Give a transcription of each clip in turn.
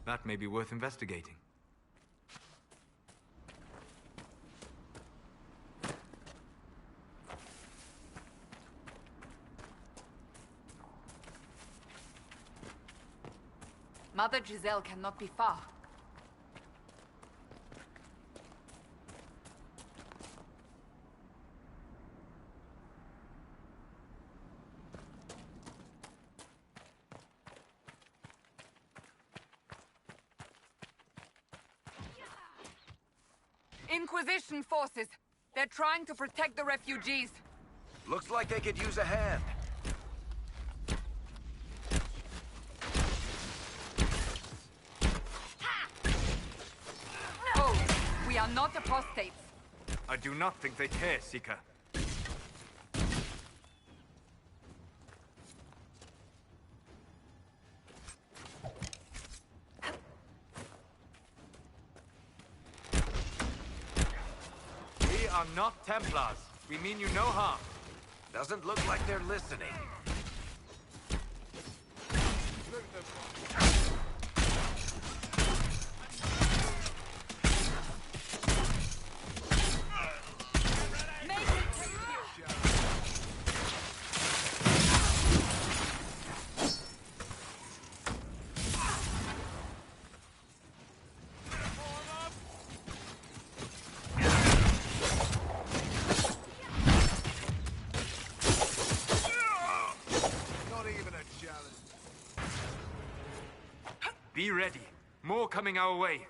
That may be worth investigating. Mother Giselle cannot be far. Inquisition forces. They're trying to protect the refugees. Looks like they could use a hand. Oh, we are not apostates. I do not think they care, Seeker. We are not Templars. We mean you no harm. Doesn't look like they're listening. Be ready. More coming our way.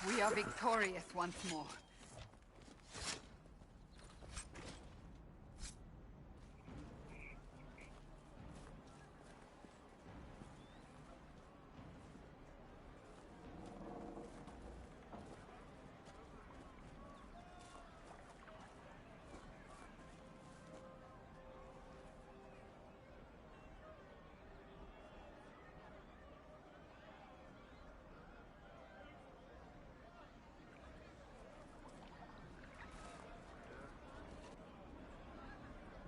We are victorious once more.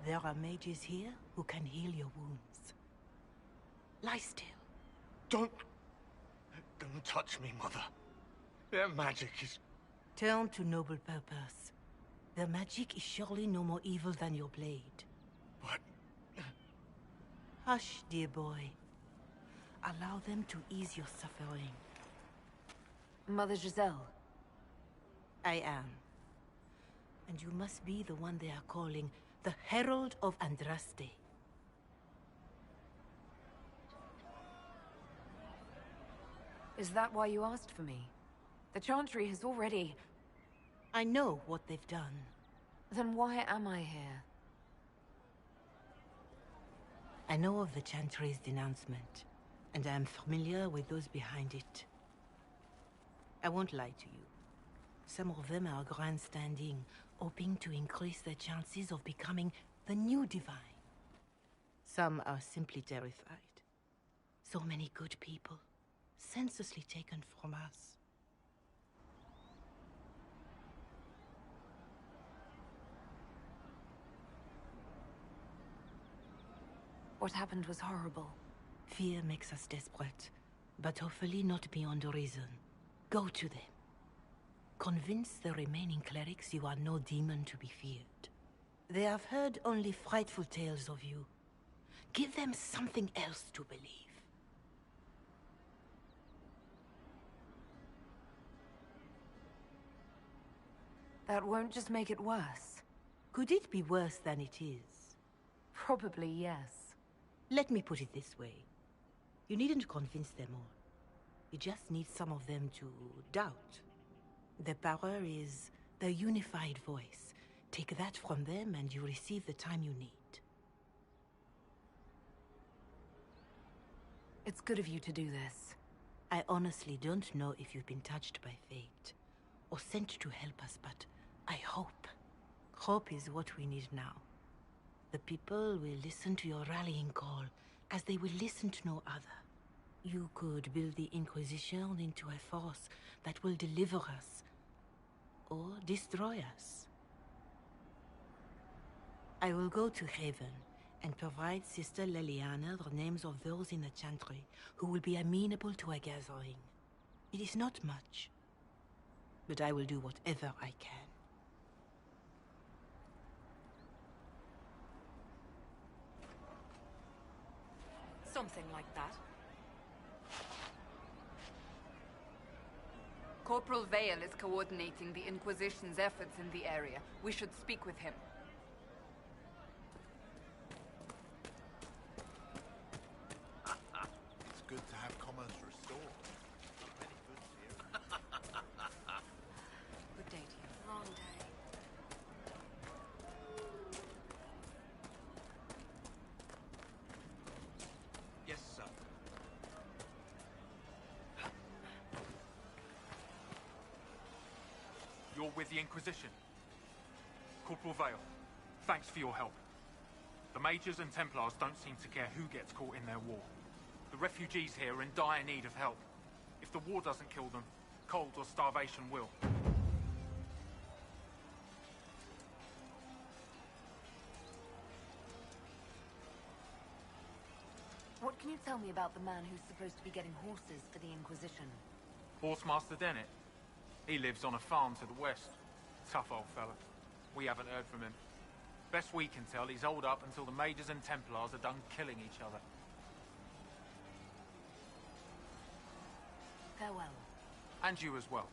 There are mages here who can heal your wounds. Lie still. Don't touch me, Mother. Their magic is... Turn to noble purpose. Their magic is surely no more evil than your blade. But... Hush, dear boy. Allow them to ease your suffering. Mother Giselle. I am. And you must be the one they are calling the Herald of Andraste. Is that why you asked for me? The Chantry has already... I know what they've done. Then why am I here? I know of the Chantry's denouncement, and I am familiar with those behind it. I won't lie to you. Some of them are grandstanding, hoping to increase their chances of becoming the new divine. Some are simply terrified. So many good people, senselessly taken from us. What happened was horrible. Fear makes us desperate, but hopefully not beyond reason. Go to them. Convince the remaining clerics you are no demon to be feared. They have heard only frightful tales of you. Give them something else to believe. That won't just make it worse. Could it be worse than it is? Probably yes. Let me put it this way. You needn't convince them all. You just need some of them to doubt. Their power is their unified voice. Take that from them and you receive the time you need. It's good of you to do this. I honestly don't know if you've been touched by fate or sent to help us, but I hope. Hope is what we need now. The people will listen to your rallying call as they will listen to no other. You could build the Inquisition into a force that will deliver us or destroy us. I will go to Haven and provide Sister Leliana the names of those in the Chantry who will be amenable to a gathering. It is not much, but I will do whatever I can. Something like that. Corporal Vale is coordinating the Inquisition's efforts in the area. We should speak with him. It's good to have commerce restored. Not many goods here. Good day to you. Wrong day. Yes, sir. You're with the Inquisition. Corporal Vale, thanks for your help. The Mages and Templars don't seem to care who gets caught in their war. The refugees here are in dire need of help. If the war doesn't kill them, cold or starvation will. What can you tell me about the man who's supposed to be getting horses for the Inquisition? Horsemaster Dennett. He lives on a farm to the west. Tough old fella. We haven't heard from him. Best we can tell, he's holed up until the Mages and Templars are done killing each other. Farewell. And you as well.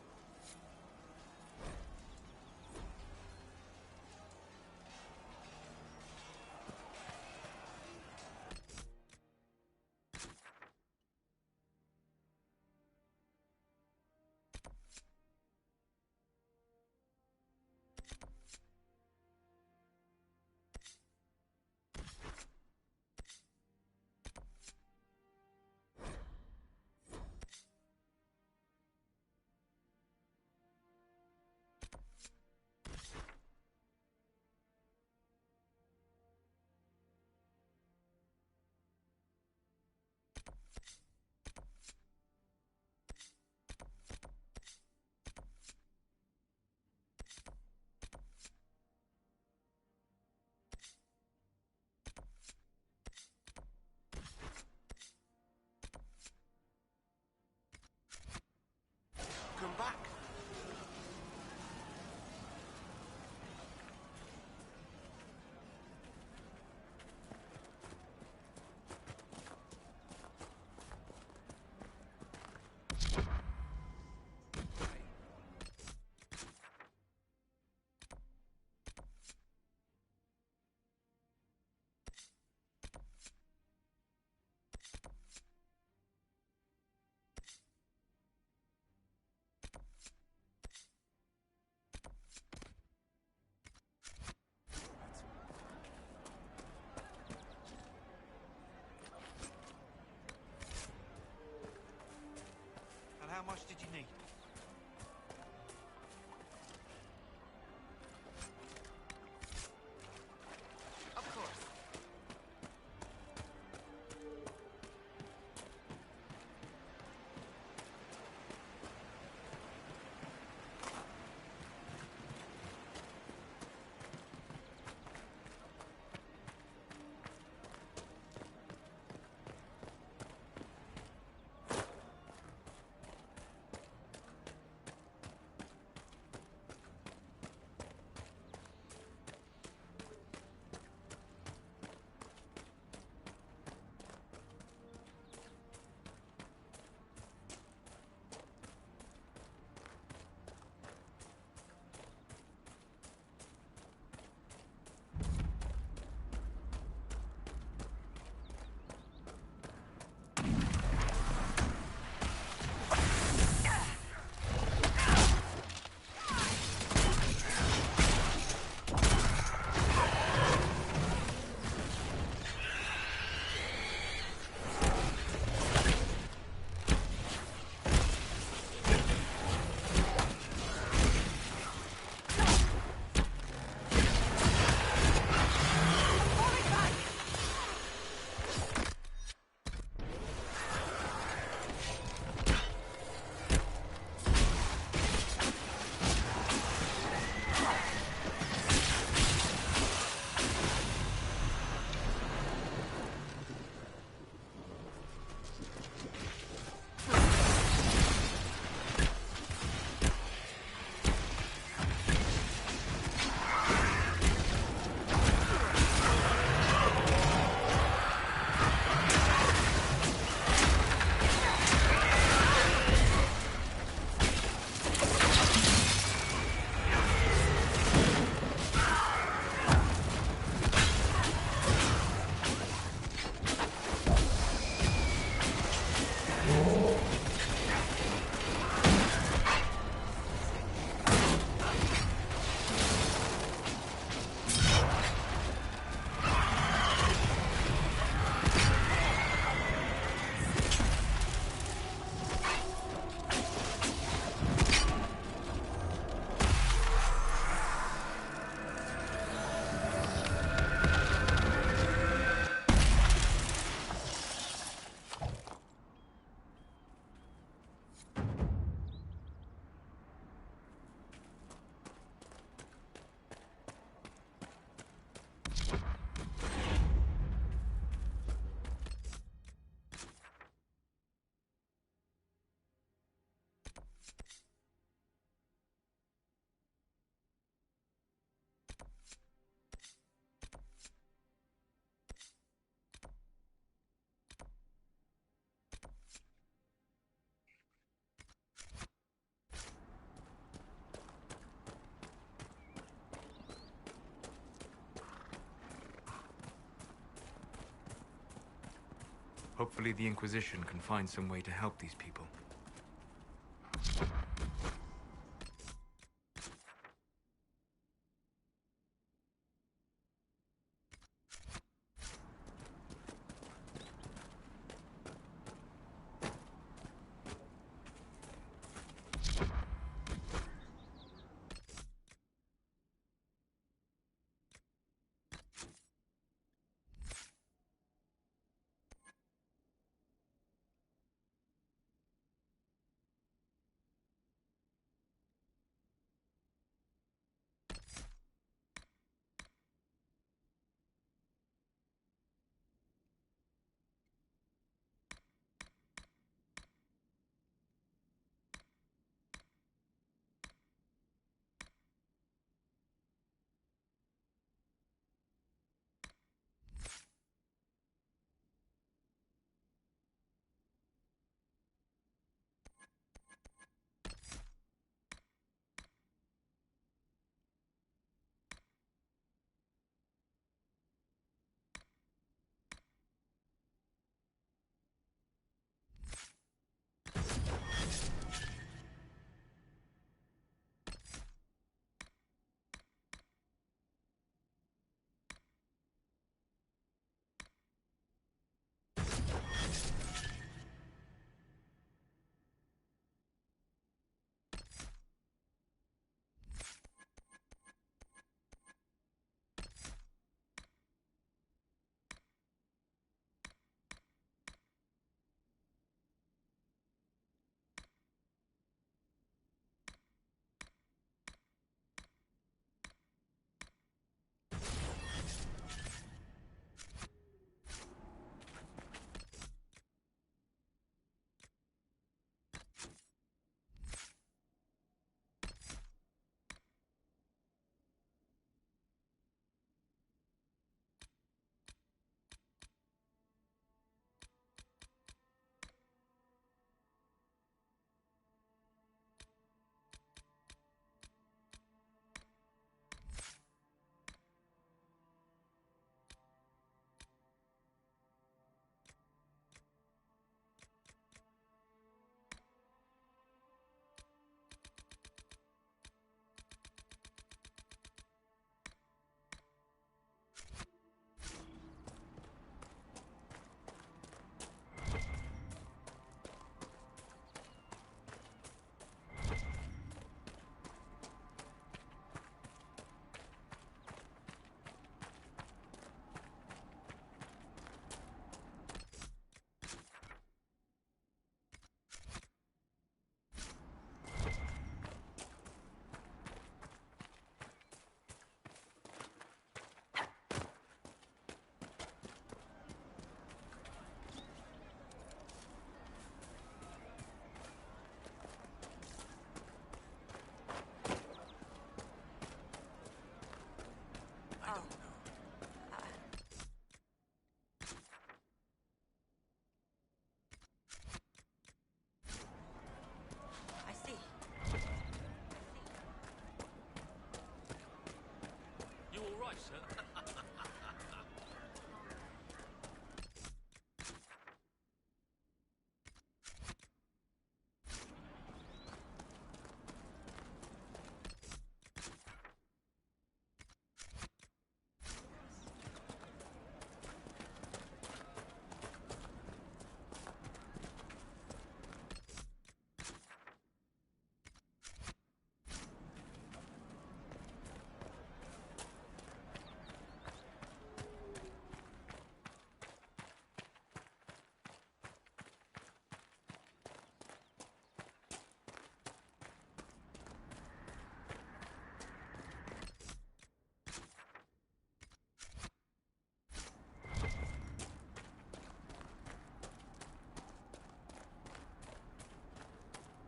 Hopefully the Inquisition can find some way to help these people.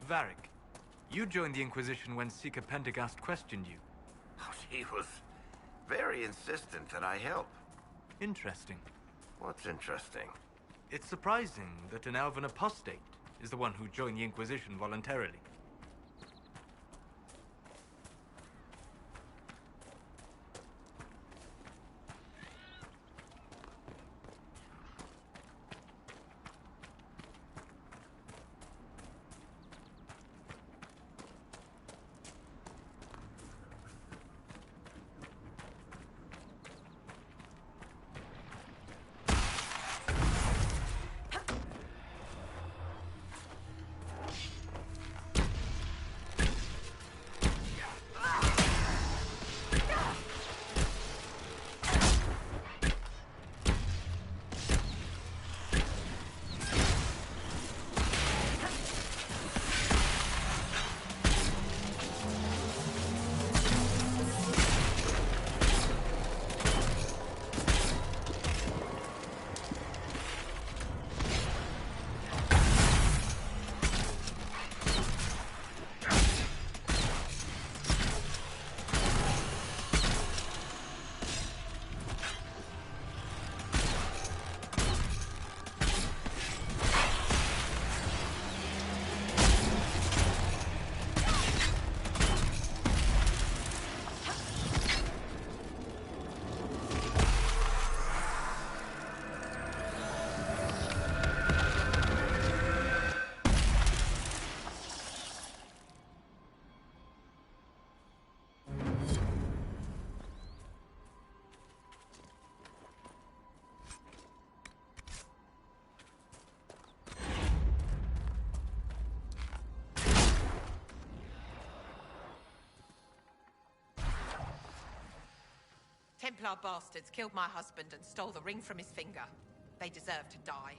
Varric, you joined the Inquisition when Seeker Pendergast questioned you. Oh, he was very insistent that I help. Interesting. What's interesting? It's surprising that an elven apostate is the one who joined the Inquisition voluntarily. Templar bastards killed my husband and stole the ring from his finger. They deserve to die.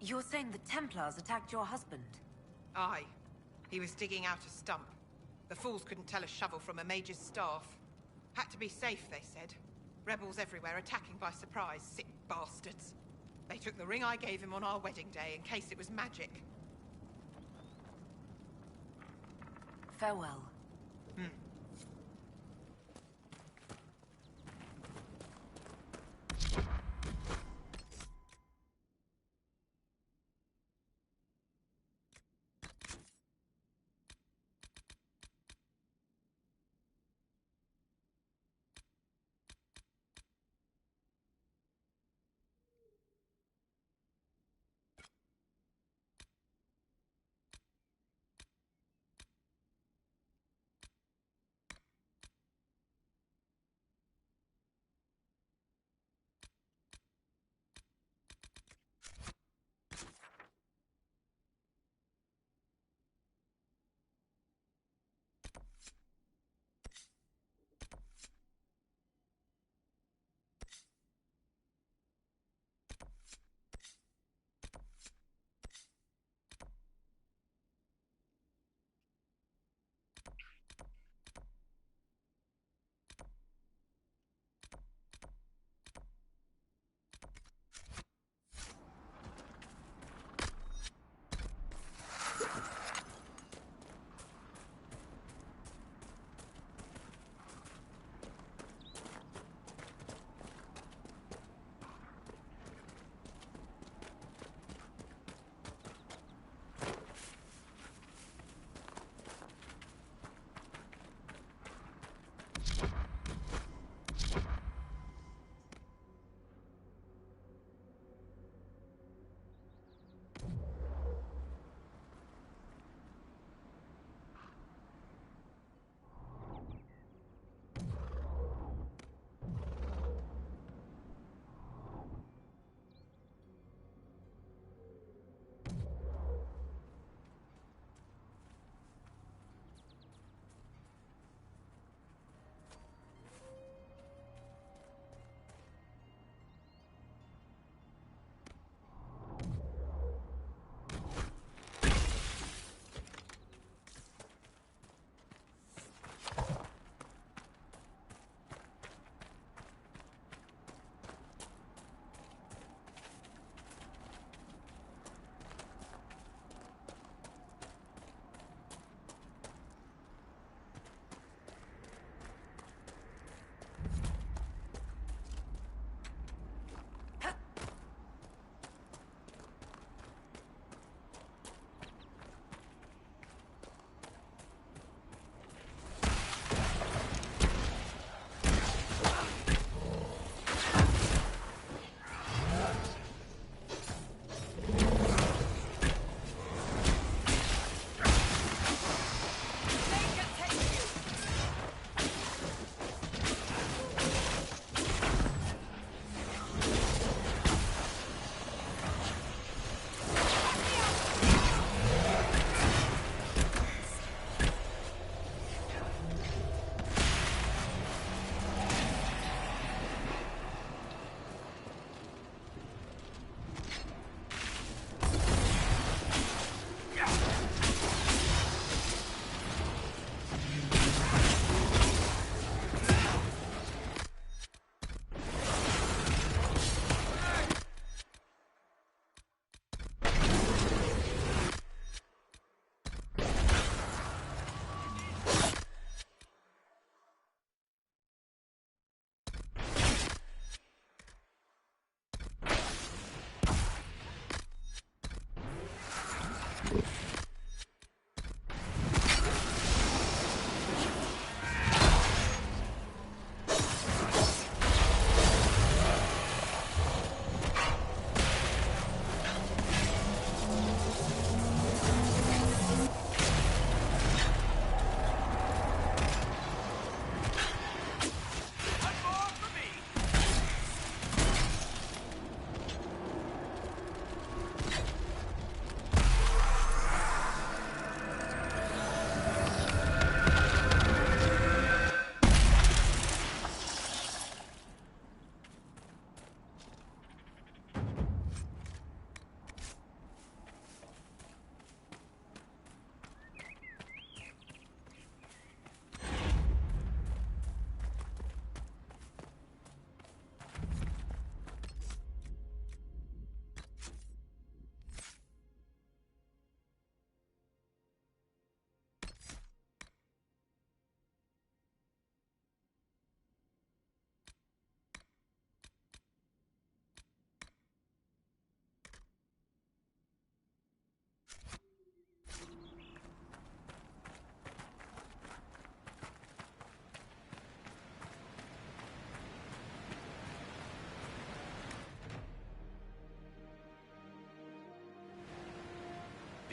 You're saying the Templars attacked your husband? Aye. He was digging out a stump. The fools couldn't tell a shovel from a mage's staff. Had to be safe, they said. Rebels everywhere attacking by surprise, sick bastards. They took the ring I gave him on our wedding day in case it was magic. Farewell.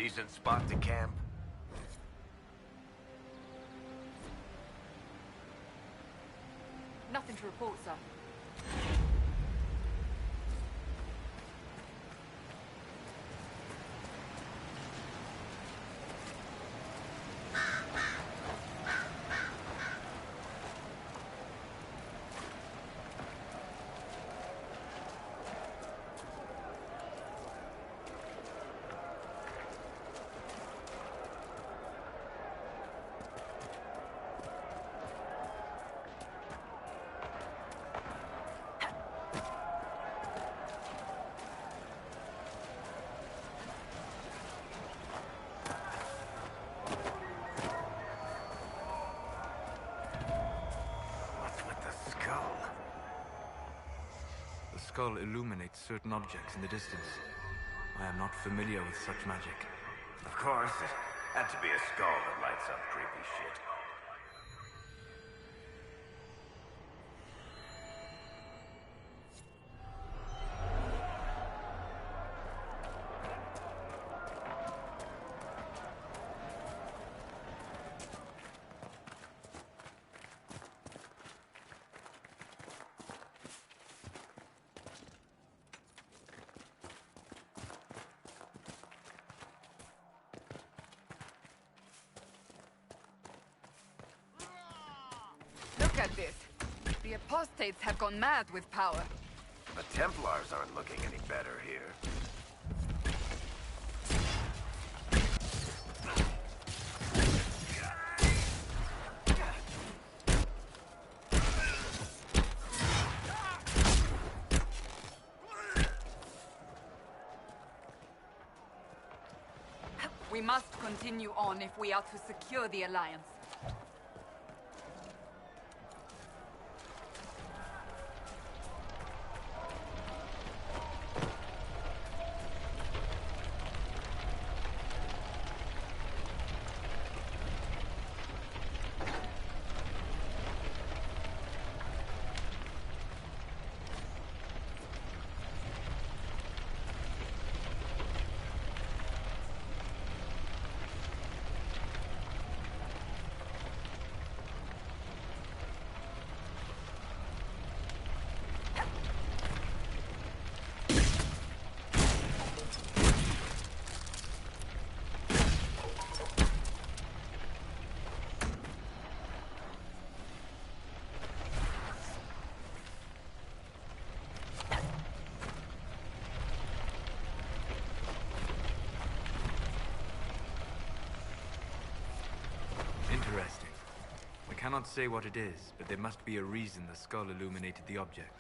Decent spot to camp? Nothing to report, sir. The skull illuminates certain objects in the distance. I am not familiar with such magic. Of course, it had to be a skull that lights up creepy shit. Look at this. The apostates have gone mad with power. The Templars aren't looking any better here. We must continue on if we are to secure the Alliance. Interesting. I cannot say what it is, but there must be a reason the skull illuminated the object.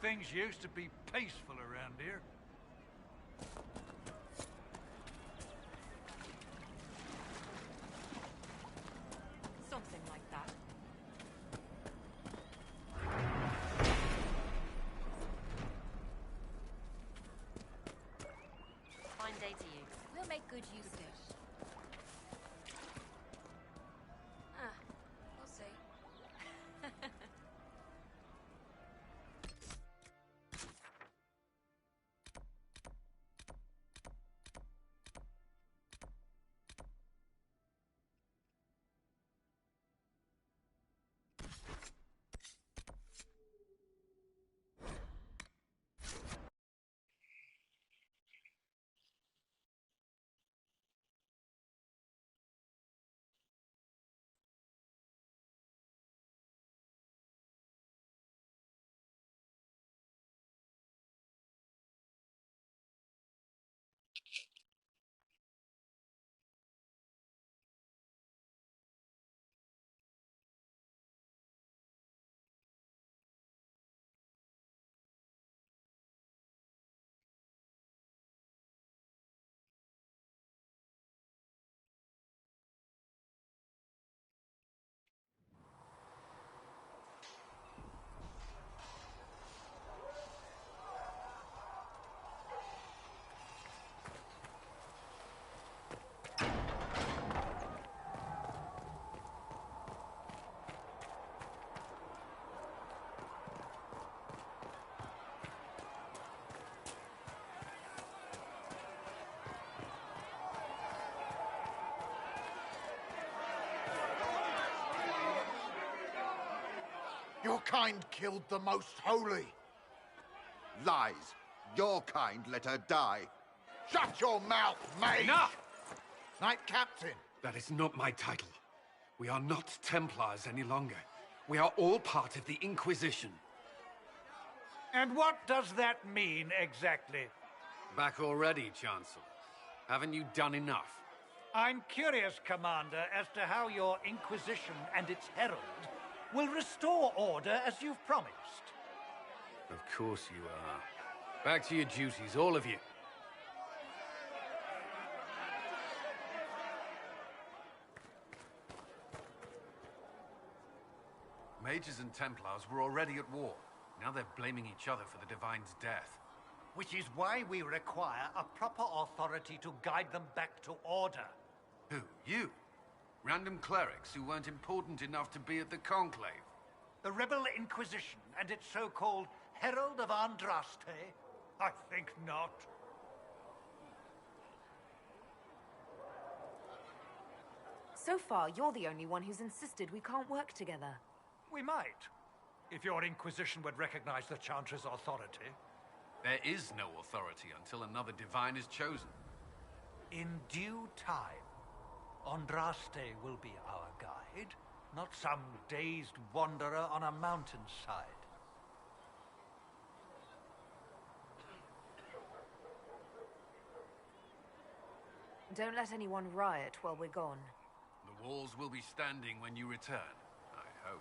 things used to be peaceful around here. Something like that. Fine day to you. We'll make good use of it. We'll see. Your kind killed the most holy. Lies. Your kind let her die. Shut your mouth, mate! Enough! Knight Captain. That is not my title. We are not Templars any longer. We are all part of the Inquisition. And what does that mean, exactly? Back already, Chancellor. Haven't you done enough? I'm curious, Commander, as to how your Inquisition and its herald will restore order as you've promised. Of course you are. Back to your duties, all of you. Mages and Templars were already at war. Now they're blaming each other for the Divine's death. Which is why we require a proper authority to guide them back to order. Who? You? Random clerics who weren't important enough to be at the Conclave? The Rebel Inquisition and its so-called Herald of Andraste? I think not. So far, you're the only one who's insisted we can't work together. We might, if your Inquisition would recognize the Chancellor's authority. There is no authority until another Divine is chosen. In due time, Andraste will be our guide, not some dazed wanderer on a mountainside. Don't let anyone riot while we're gone. The walls will be standing when you return, I hope.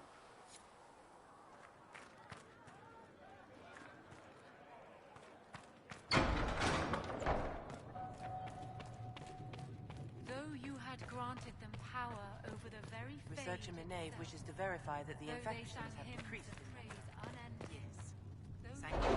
Though you had granted them power over the very fate Researcher Minave itself, wishes to verify that the though they infections sang have hymns decreased. of praise unending. Yes. Though Thank you.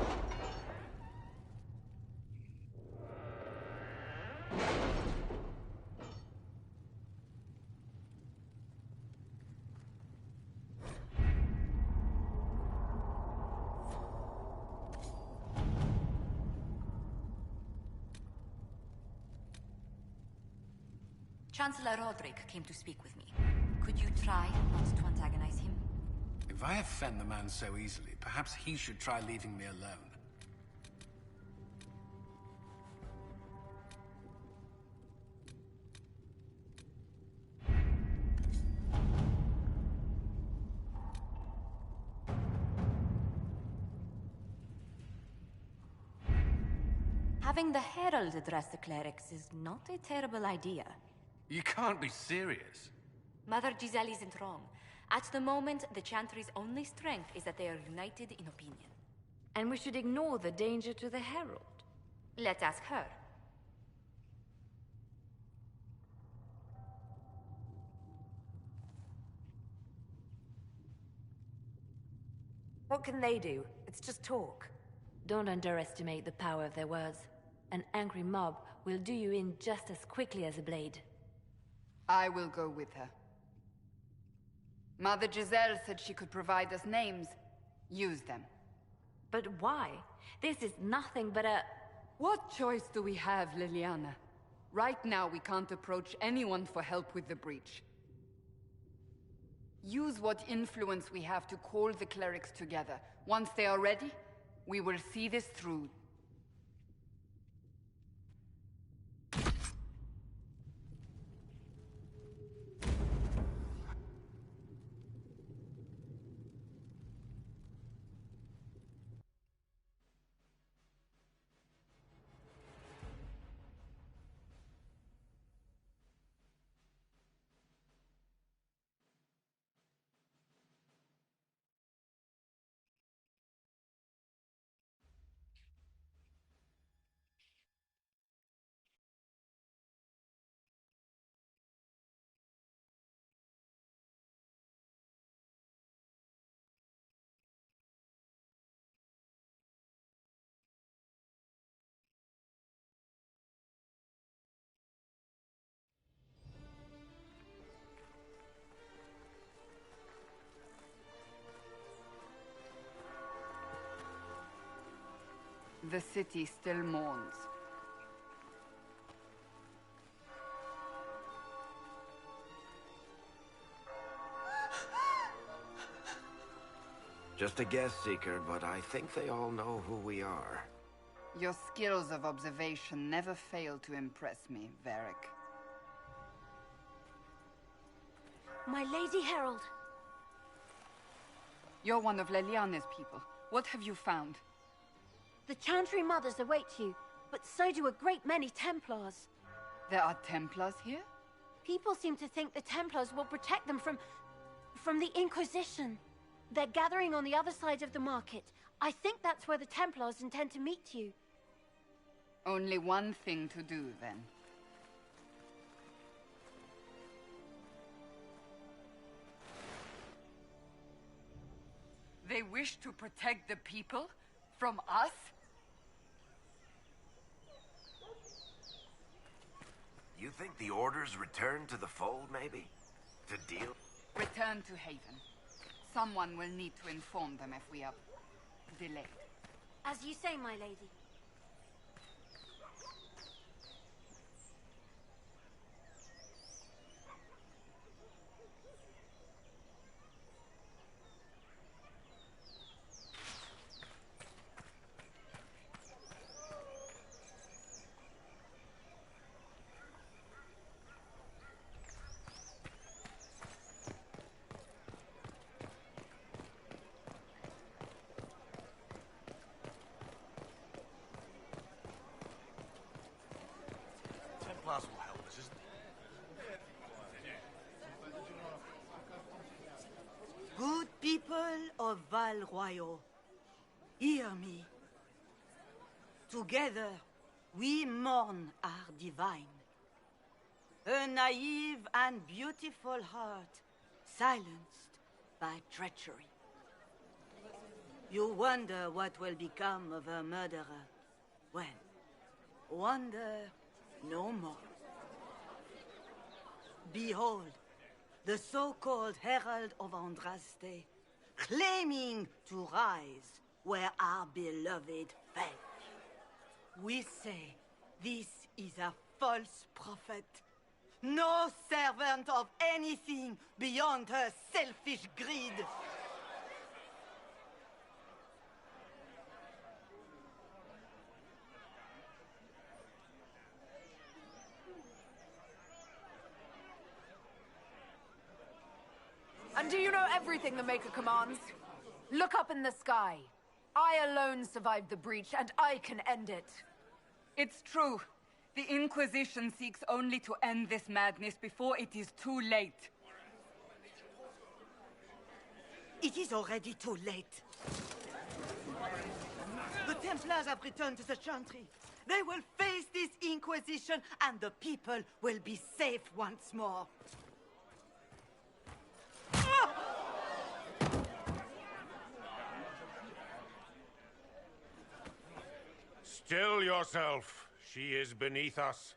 Chancellor Roderick came to speak with me. Could you try not to antagonize him? If I offend the man so easily, perhaps he should try leaving me alone. Having the Herald address the clerics is not a terrible idea. You can't be serious. Mother Giselle isn't wrong. At the moment, the Chantry's only strength is that they are united in opinion. And we should ignore the danger to the Herald. Let's ask her. What can they do? It's just talk. Don't underestimate the power of their words. An angry mob will do you in just as quickly as a blade. I will go with her. Mother Giselle said she could provide us names. Use them. But why? This is nothing but a... What choice do we have, Liliana? Right now, we can't approach anyone for help with the breach. Use what influence we have to call the clerics together. Once they are ready, we will see this through. The city still mourns. Just a guess, Seeker, but I think they all know who we are. Your skills of observation never fail to impress me, Varric. My Lady Herald. You're one of Leliane's people. What have you found? The Chantry Mothers await you, but so do a great many Templars. There are Templars here? People seem to think the Templars will protect them from the Inquisition. They're gathering on the other side of the market. I think that's where the Templars intend to meet you. Only one thing to do, then. They wish to protect the people? From us? You think the Order's return to the fold, maybe? To deal? Return to Haven. Someone will need to inform them if we are delayed. As you say, my lady. Templars will help us, isn't it? Good people of Val Royal, hear me. Together, we mourn our divine. A naive and beautiful heart, silenced by treachery. You wonder what will become of a murderer. Well, wonder no more. Behold, the so-called Herald of Andraste, claiming to rise where our beloved fell. We say this is a false prophet, no servant of anything beyond her selfish greed. And do you know everything the Maker commands? Look up in the sky. I alone survived the breach, and I can end it. It's true. The Inquisition seeks only to end this madness before it is too late. It is already too late. Templars have returned to the Chantry. They will face this Inquisition, and the people will be safe once more. Still yourself. She is beneath us.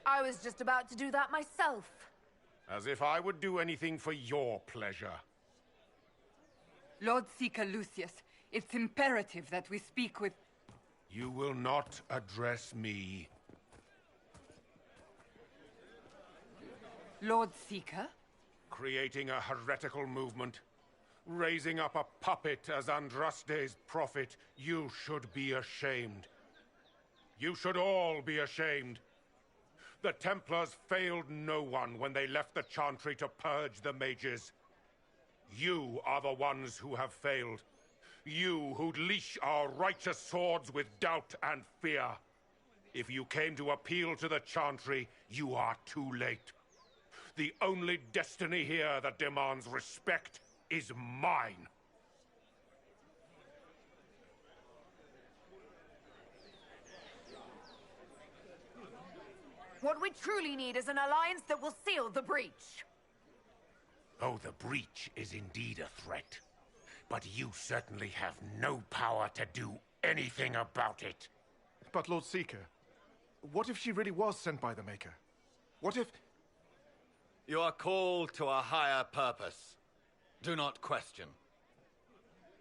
I was just about to do that myself. As if I would do anything for your pleasure. Lord Seeker Lucius, it's imperative that we speak with... You will not address me. Lord Seeker? Creating a heretical movement. Raising up a puppet as Andraste's prophet. You should be ashamed. You should all be ashamed. The Templars failed no one when they left the Chantry to purge the mages. You are the ones who have failed. You who'd leash our righteous swords with doubt and fear. If you came to appeal to the Chantry, you are too late. The only destiny here that demands respect is mine. What we truly need is an alliance that will seal the breach. Oh, the breach is indeed a threat. But you certainly have no power to do anything about it. But Lord Seeker, what if she really was sent by the Maker? What if... You are called to a higher purpose. Do not question.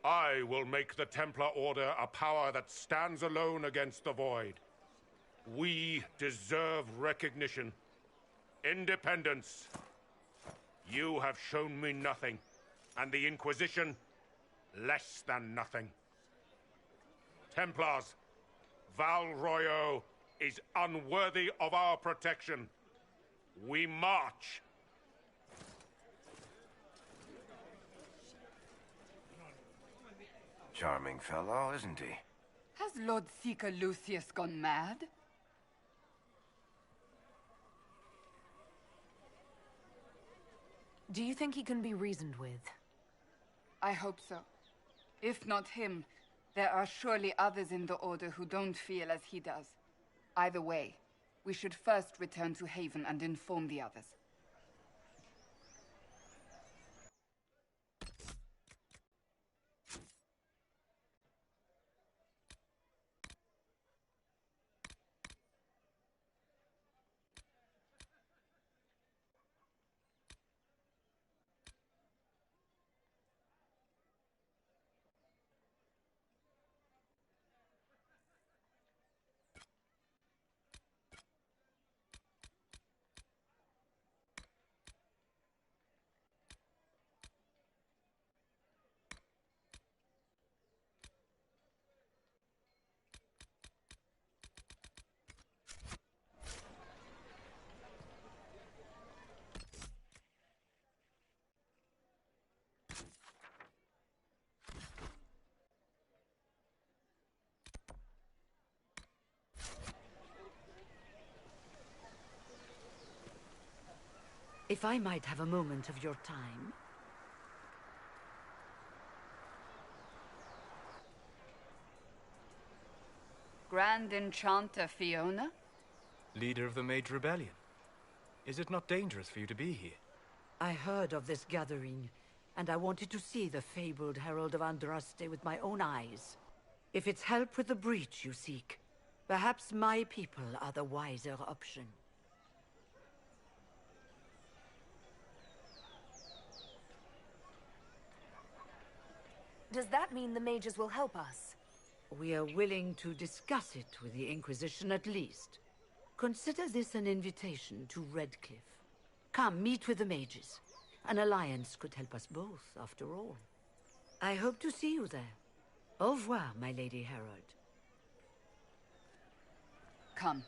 I will make the Templar Order a power that stands alone against the Void. We deserve recognition. Independence. You have shown me nothing, and the Inquisition, less than nothing. Templars, Val Royo is unworthy of our protection. We march. Charming fellow, isn't he? Has Lord Seeker Lucius gone mad? Do you think he can be reasoned with? I hope so. If not him, there are surely others in the Order who don't feel as he does. Either way, we should first return to Haven and inform the others. If I might have a moment of your time. Grand Enchanter Fiona? Leader of the Mage Rebellion. Is it not dangerous for you to be here? I heard of this gathering, and I wanted to see the fabled Herald of Andraste with my own eyes. If it's help with the breach you seek, perhaps my people are the wiser option. Does that mean the mages will help us? We are willing to discuss it with the Inquisition at least. Consider this an invitation to Redcliffe. Come, meet with the mages. An alliance could help us both, after all. I hope to see you there. Au revoir, my Lady Herald. Come,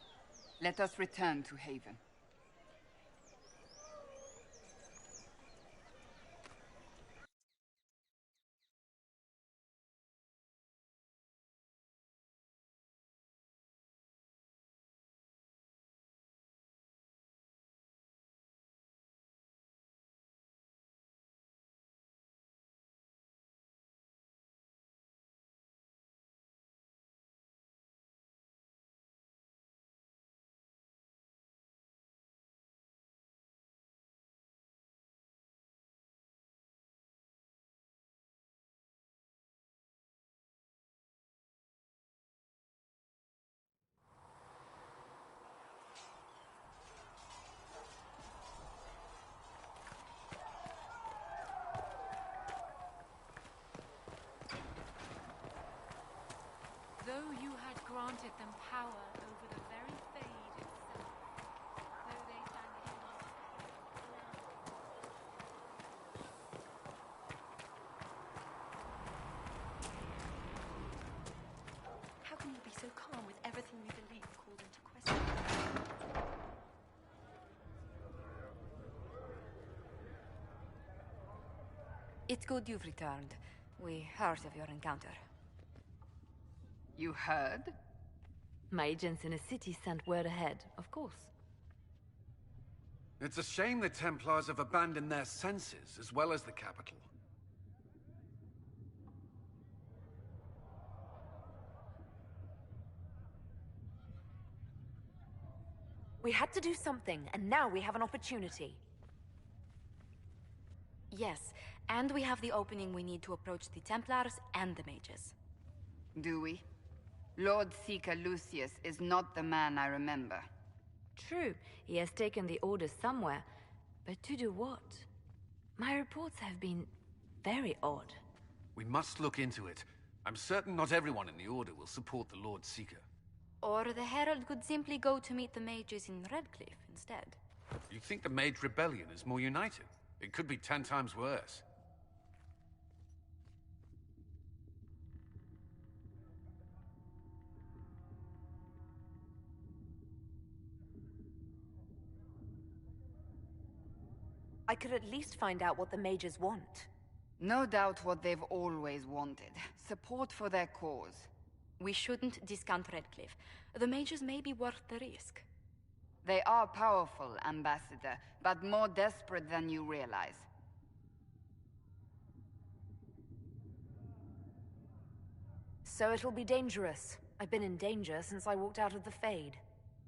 let us return to Haven. granted them power over the very Fade itself. Though they thank him not. How can you be so calm with everything we believe called into question? It's good you've returned. We heard of your encounter. You heard? My agents in the city sent word ahead, of course. It's a shame the Templars have abandoned their senses, as well as the capital. We had to do something, and now we have an opportunity. Yes, and we have the opening we need to approach the Templars and the mages. Do we? Lord Seeker Lucius is not the man I remember. True, he has taken the Order somewhere, but to do what? My reports have been very odd. We must look into it. I'm certain not everyone in the Order will support the Lord Seeker. Or the Herald could simply go to meet the mages in Redcliffe instead. You think the Mage Rebellion is more united? It could be 10 times worse. I could at least find out what the mages want. No doubt what they've always wanted. Support for their cause. We shouldn't discount Redcliffe. The mages may be worth the risk. They are powerful, Ambassador, but more desperate than you realize. So it'll be dangerous. I've been in danger since I walked out of the Fade.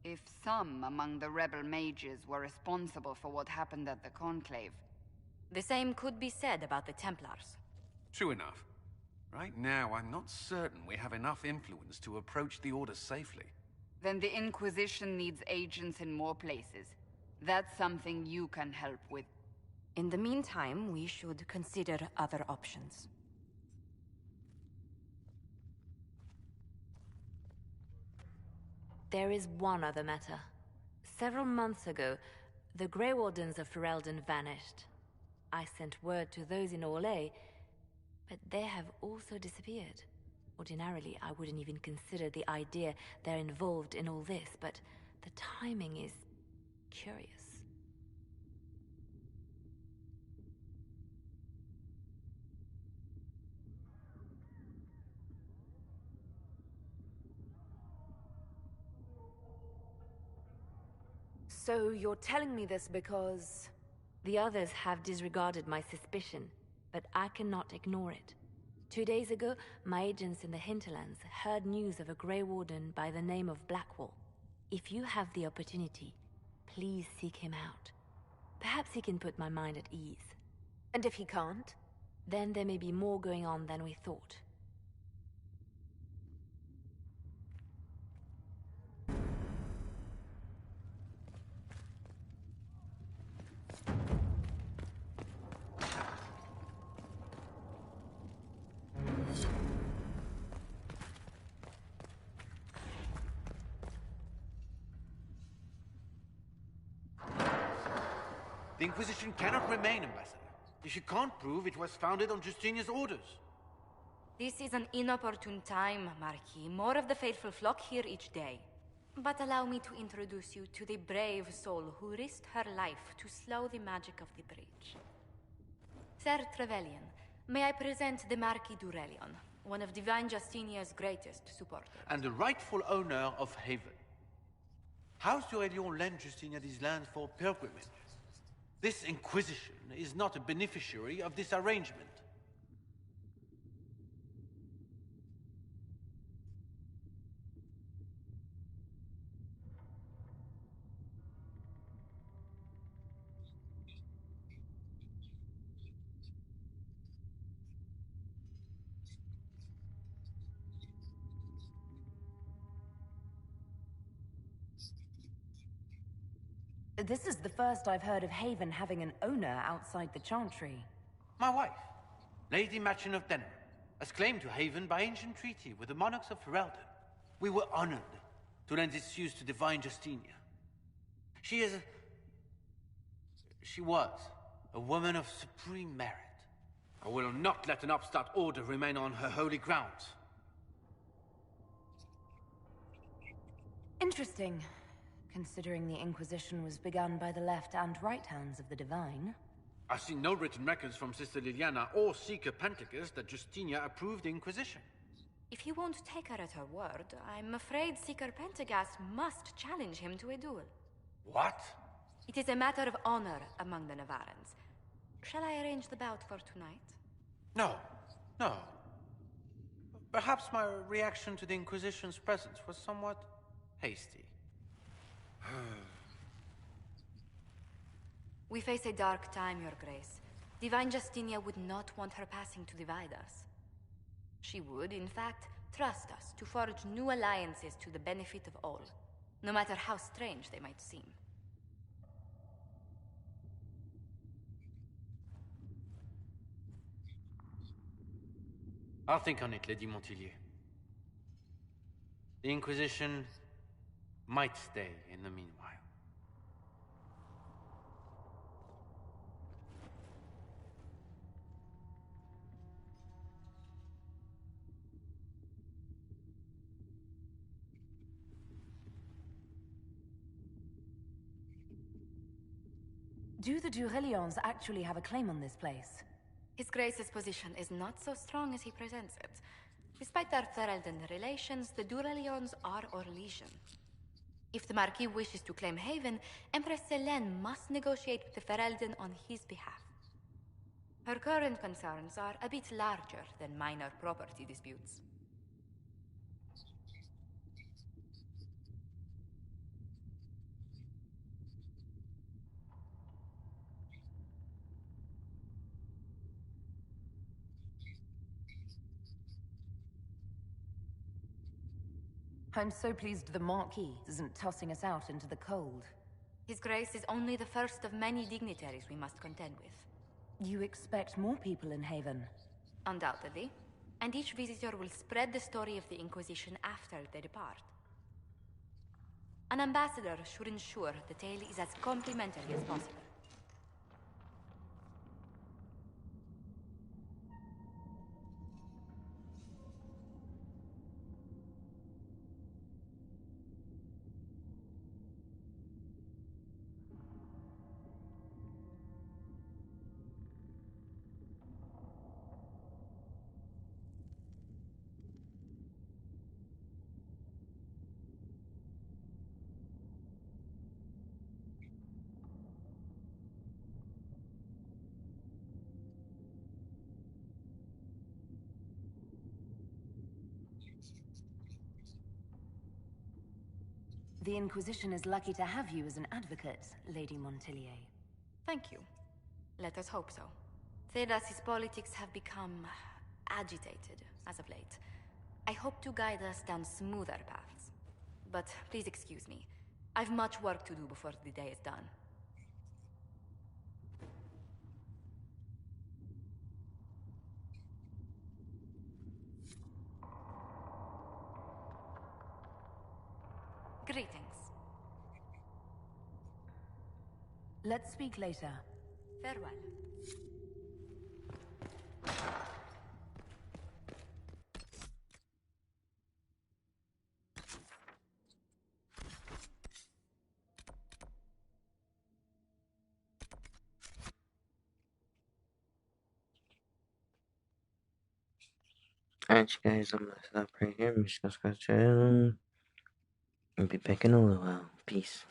If some among the rebel mages were responsible for what happened at the Conclave... The same could be said about the Templars. True enough. Right now, I'm not certain we have enough influence to approach the Order safely. Then the Inquisition needs agents in more places. That's something you can help with. In the meantime, we should consider other options. There is one other matter. Several months ago, the Grey Wardens of Ferelden vanished. I sent word to those in Orlais, but they have also disappeared. Ordinarily, I wouldn't even consider the idea they're involved in all this, but the timing is curious. So you're telling me this because... The others have disregarded my suspicion, but I cannot ignore it. 2 days ago, my agents in the hinterlands heard news of a Grey Warden by the name of Blackwall. If you have the opportunity, please seek him out. Perhaps he can put my mind at ease. And if he can't? Then there may be more going on than we thought. The Inquisition cannot remain, Ambassador, if you can't prove it was founded on Justinian's orders. This is an inopportune time, Marquis. More of the faithful flock here each day. But allow me to introduce you to the brave soul who risked her life to slow the magic of the breach. Sir Trevelyan, may I present the Marquis d'Aurelion, one of Divine Justinia's greatest supporters. And the rightful owner of Haven. House d'Aurelion lent Justinia these lands for pilgrimage. This Inquisition is not a beneficiary of this arrangement. This is the first I've heard of Haven having an owner outside the Chantry. My wife, Lady Machin of Denham, has claim to Haven by ancient treaty with the monarchs of Ferelden. We were honored to lend this use to Divine Justinia. She was a woman of supreme merit. I will not let an upstart order remain on her holy grounds. Interesting, considering the Inquisition was begun by the left and right hands of the Divine. I see no written records from Sister Liliana or Seeker Pentecost that Justinia approved the Inquisition. If you won't take her at her word, I'm afraid Seeker Pentagast must challenge him to a duel. What? It is a matter of honor among the Navarrans. Shall I arrange the bout for tonight? No. Perhaps my reaction to the Inquisition's presence was somewhat hasty. We face a dark time, Your Grace. Divine Justinia would not want her passing to divide us. She would, in fact, trust us to forge new alliances to the benefit of all, no matter how strange they might seem. I'll think on it, Lady Montilyet. The Inquisition might stay in the meanwhile. Do the Durelions actually have a claim on this place? His Grace's position is not so strong as he presents it. Despite their Ferelden relations, the Durelions are Orlesian. If the Marquis wishes to claim Haven, Empress Selene must negotiate with the Ferelden on his behalf. Her current concerns are a bit larger than minor property disputes. I'm so pleased the Marquis isn't tossing us out into the cold. His Grace is only the first of many dignitaries we must contend with. You expect more people in Haven? Undoubtedly. And each visitor will spread the story of the Inquisition after they depart. An ambassador should ensure the tale is as complimentary as possible. The Inquisition is lucky to have you as an advocate, Lady Montilyet. Thank you. Let us hope so. Thedas's politics have become agitated as of late. I hope to guide us down smoother paths. But please excuse me. I've much work to do before the day is done. Greetings. Let's speak later. Farewell. Alright, you guys, I'm gonna stop right here. I'm just gonna scratch it. I'll be back in a little while. Peace.